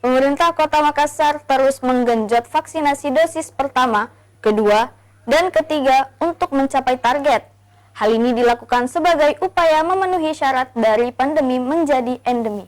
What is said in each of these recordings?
Pemerintah Kota Makassar terus menggenjot vaksinasi dosis pertama, kedua, dan ketiga untuk mencapai target. Hal ini dilakukan sebagai upaya memenuhi syarat dari pandemi menjadi endemi.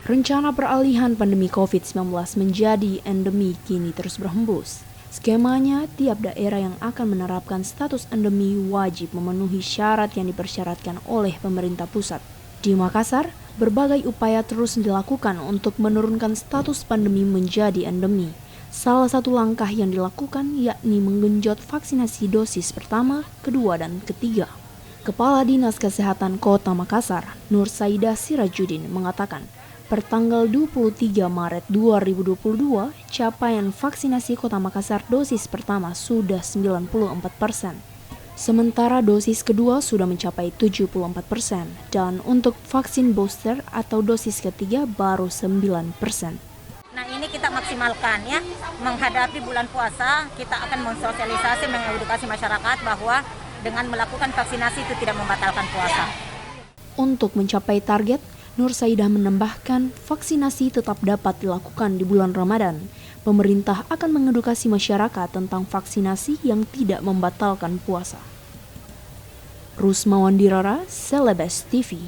Rencana peralihan pandemi COVID-19 menjadi endemi kini terus berhembus. Skemanya, tiap daerah yang akan menerapkan status endemi wajib memenuhi syarat yang dipersyaratkan oleh pemerintah pusat. Di Makassar, berbagai upaya terus dilakukan untuk menurunkan status pandemi menjadi endemi. Salah satu langkah yang dilakukan yakni menggenjot vaksinasi dosis pertama, kedua, dan ketiga. Kepala Dinas Kesehatan Kota Makassar, Nur Saidah Sirajuddin, mengatakan, per tanggal 23 Maret 2022, capaian vaksinasi Kota Makassar dosis pertama sudah 94%. Sementara dosis kedua sudah mencapai 74%, dan untuk vaksin booster atau dosis ketiga baru 9%. Nah, ini kita maksimalkan ya, menghadapi bulan puasa, kita akan mensosialisasi, mengedukasi masyarakat bahwa dengan melakukan vaksinasi itu tidak membatalkan puasa. Untuk mencapai target, Nur Saidah menambahkan vaksinasi tetap dapat dilakukan di bulan Ramadan. Pemerintah akan mengedukasi masyarakat tentang vaksinasi yang tidak membatalkan puasa. Rusmawan Dirara, Celebes TV.